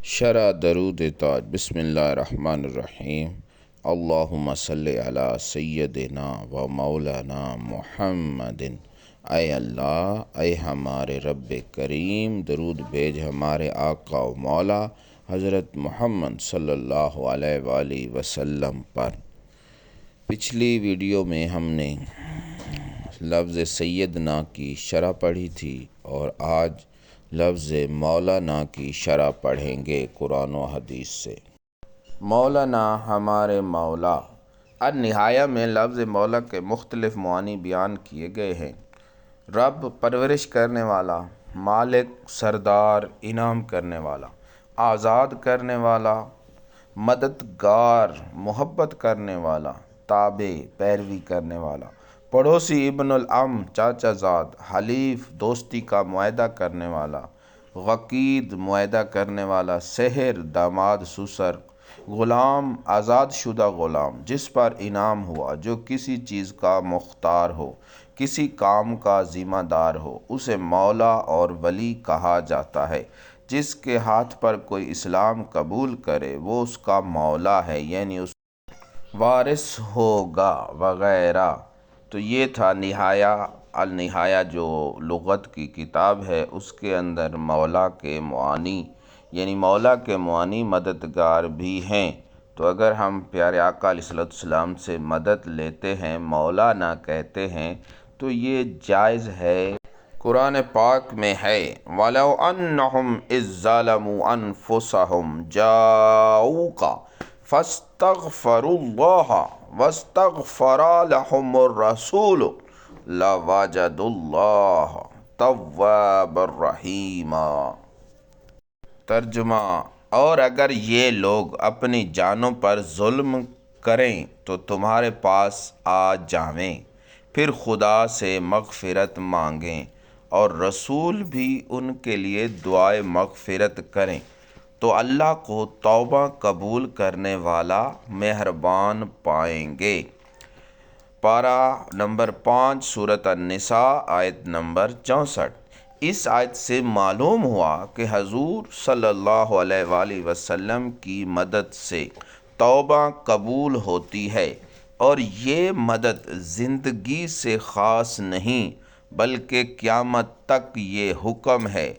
شرع درود تاج بسم اللہ الرحمن الرحیم اللہم صلی علی سیدنا و مولانا محمد۔ اے اللہ، اے ہمارے رب کریم، درود بھیج ہمارے آقا و مولا حضرت محمد صلی اللہ علیہ وآلہ وسلم پر۔ پچھلی ویڈیو میں ہم نے لفظ سیدنا کی شرح پڑھی تھی اور آج لفظ مولانا کی شرح پڑھیں گے قرآن و حدیث سے۔ مولانا ہمارے مولا۔ النہایہ میں لفظ مولا کے مختلف معانی بیان کیے گئے ہیں۔ رب پرورش کرنے والا، مالک سردار انعام کرنے والا، آزاد کرنے والا، مددگار محبت کرنے والا، تابع پیروی کرنے والا، پڑوسی ابن العم چاچا زاد، حلیف دوستی کا معاہدہ کرنے والا، عقید معاہدہ کرنے والا، سحر داماد سسر، غلام آزاد شدہ غلام جس پر انعام ہوا، جو کسی چیز کا مختار ہو، کسی کام کا ذمہ دار ہو، اسے مولا اور ولی کہا جاتا ہے۔ جس کے ہاتھ پر کوئی اسلام قبول کرے وہ اس کا مولا ہے، یعنی اس وارث ہوگا وغیرہ۔ تو یہ تھا نہایہ۔ النہایہ جو لغت کی کتاب ہے اس کے اندر مولا کے معانی، یعنی مولا کے معانی مددگار بھی ہیں۔ تو اگر ہم پیارے آقا علیہ الصلوۃ والسلام سے مدد لیتے ہیں، مولا نہ کہتے ہیں، تو یہ جائز ہے۔ قرآن پاک میں ہے وَلَوْ أَنَّهُمْ إِذ ظَّلَمُوا أَنفُسَهُمْ جَاءُوكَ فَاسْتَغْفَرُوا اللَّهَ وَاسْتَغْفَرَ لَهُمُ الرَّسُولُ لَوَجَدُوا اللَّهَ تَوَّابًا رَحِيمًا۔ ترجمہ: اور اگر یہ لوگ اپنی جانوں پر ظلم کریں تو تمہارے پاس آ جائیں، پھر خدا سے مغفرت مانگیں اور رسول بھی ان کے لیے دعائے مغفرت کریں تو اللہ کو توبہ قبول کرنے والا مہربان پائیں گے۔ پارہ نمبر 5 سورۃ النساء آیت نمبر 64۔ اس آیت سے معلوم ہوا کہ حضور صلی اللہ علیہ وآلہ وسلم کی مدد سے توبہ قبول ہوتی ہے، اور یہ مدد زندگی سے خاص نہیں بلکہ قیامت تک یہ حکم ہے،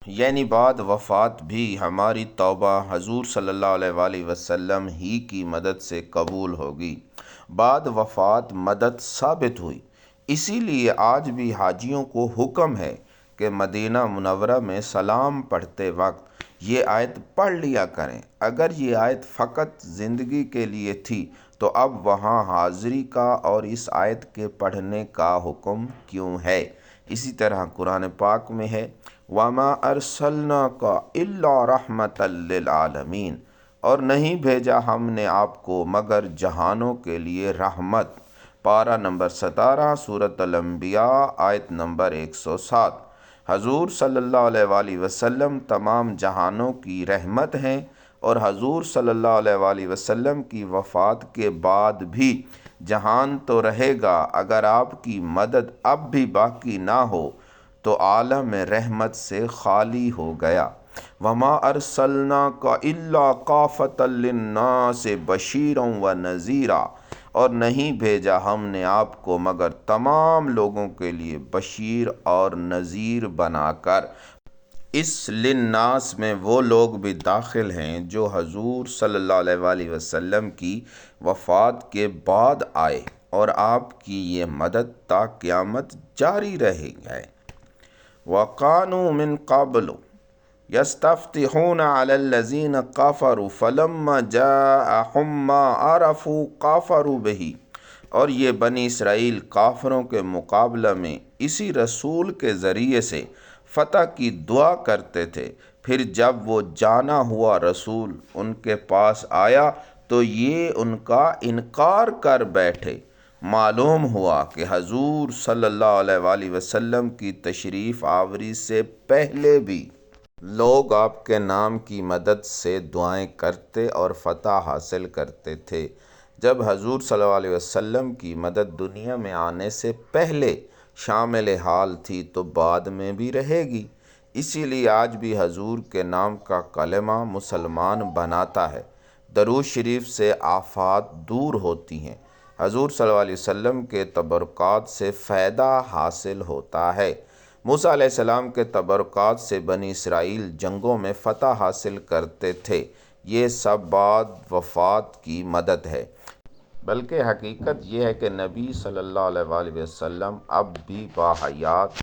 یعنی بعد وفات بھی ہماری توبہ حضور صلی اللہ علیہ وآلہ وسلم ہی کی مدد سے قبول ہوگی۔ بعد وفات مدد ثابت ہوئی، اسی لیے آج بھی حاجیوں کو حکم ہے کہ مدینہ منورہ میں سلام پڑھتے وقت یہ آیت پڑھ لیا کریں۔ اگر یہ آیت فقط زندگی کے لیے تھی تو اب وہاں حاضری کا اور اس آیت کے پڑھنے کا حکم کیوں ہے؟ اسی طرح قرآن پاک میں ہے وَمَا أَرْسَلْنَاكَ إِلَّا رَحْمَةً لِّلْعَالَمِينَ، اور نہیں بھیجا ہم نے آپ کو مگر جہانوں کے لیے رحمت۔ پارہ نمبر 17 سورۃ الانبیاء آیت نمبر 107۔ حضور صلی اللہ علیہ وآلہ وسلم تمام جہانوں کی رحمت ہیں، اور حضور صلی اللہ علیہ وآلہ وسلم کی وفات کے بعد بھی جہان تو رہے گا۔ اگر آپ کی مدد اب بھی باقی نہ ہو تو عالم رحمت سے خالی ہو گیا۔ وَمَا أَرْسَلْنَاكَ إِلَّا كَافَةً لِّلنَّاسِ بَشِيرًا وَنَذِيرًا، اور نہیں بھیجا ہم نے آپ کو مگر تمام لوگوں کے لیے بشیر اور نذیر بنا کر۔ اس للناس میں وہ لوگ بھی داخل ہیں جو حضور صلی اللہ علیہ وآلہ وسلم کی وفات کے بعد آئے، اور آپ کی یہ مدد تا قیامت جاری رہے گی۔ وَكَانُوا مِن قَبْلُ يَسْتَفْتِحُونَ عَلَى الَّذِينَ كَفَرُوا فَلَمَّا جَاءَهُم مَّا عَرَفُوا كَفَرُوا بِهِ، اور یہ بنی اسرائیل کافروں کے مقابلہ میں اسی رسول کے ذریعے سے فتح کی دعا کرتے تھے، پھر جب وہ جانا ہوا رسول ان کے پاس آیا تو یہ ان کا انکار کر بیٹھے۔ معلوم ہوا کہ حضور صلی اللہ علیہ وآلہ وسلم کی تشریف آوری سے پہلے بھی لوگ آپ کے نام کی مدد سے دعائیں کرتے اور فتح حاصل کرتے تھے۔ جب حضور صلی اللہ علیہ وسلم کی مدد دنیا میں آنے سے پہلے شامل حال تھی تو بعد میں بھی رہے گی۔ اسی لیے آج بھی حضور کے نام کا کلمہ مسلمان بناتا ہے۔ درود شریف سے آفات دور ہوتی ہیں۔ حضور صلی اللہ علیہ وسلم کے تبرکات سے فائدہ حاصل ہوتا ہے۔ موسیٰ علیہ السلام کے تبرکات سے بنی اسرائیل جنگوں میں فتح حاصل کرتے تھے۔ یہ سب بعد وفات کی مدد ہے، بلکہ حقیقت یہ ہے کہ نبی صلی اللہ علیہ وآلہ وسلم اب بھی باحیات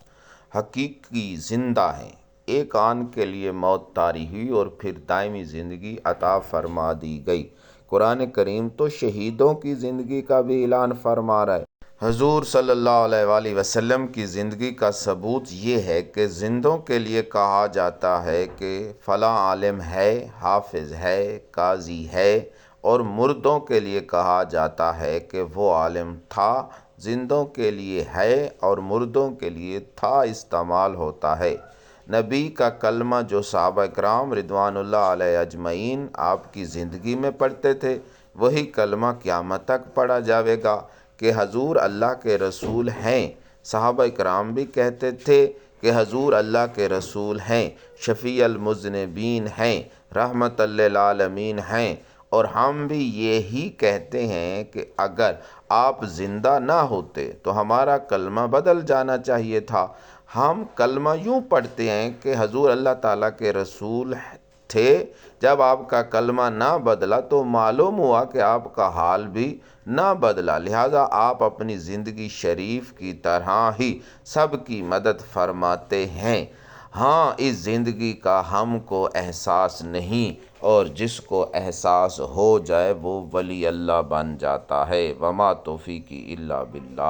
حقیقی زندہ ہیں۔ ایک آن کے لیے موت طاری ہوئی اور پھر دائمی زندگی عطا فرما دی گئی۔ قرآن کریم تو شہیدوں کی زندگی کا بھی اعلان فرما رہا ہے۔ حضور صلی اللہ علیہ وآلہ وسلم کی زندگی کا ثبوت یہ ہے کہ زندوں کے لیے کہا جاتا ہے کہ فلاں عالم ہے، حافظ ہے، قاضی ہے، اور مردوں کے لیے کہا جاتا ہے کہ وہ عالم تھا۔ زندوں کے لیے ہے اور مردوں کے لیے تھا استعمال ہوتا ہے۔ نبی کا کلمہ جو صحابہ کرام رضوان اللہ علیہ اجمعین آپ کی زندگی میں پڑھتے تھے، وہی کلمہ قیامت تک پڑھا جاوے گا کہ حضور اللہ کے رسول ہیں۔ صحابہ کرام بھی کہتے تھے کہ حضور اللہ کے رسول ہیں، شفیع المذنبین ہیں، رحمت للعالمین ہیں، اور ہم بھی یہی کہتے ہیں کہ اگر آپ زندہ نہ ہوتے تو ہمارا کلمہ بدل جانا چاہیے تھا۔ ہم کلمہ یوں پڑھتے ہیں کہ حضور اللہ تعالیٰ کے رسول تھے۔ جب آپ کا کلمہ نہ بدلا تو معلوم ہوا کہ آپ کا حال بھی نہ بدلا، لہٰذا آپ اپنی زندگی شریف کی طرح ہی سب کی مدد فرماتے ہیں۔ ہاں، اس زندگی کا ہم کو احساس نہیں، اور جس کو احساس ہو جائے وہ ولی اللہ بن جاتا ہے۔ وما توفیقی الا باللہ۔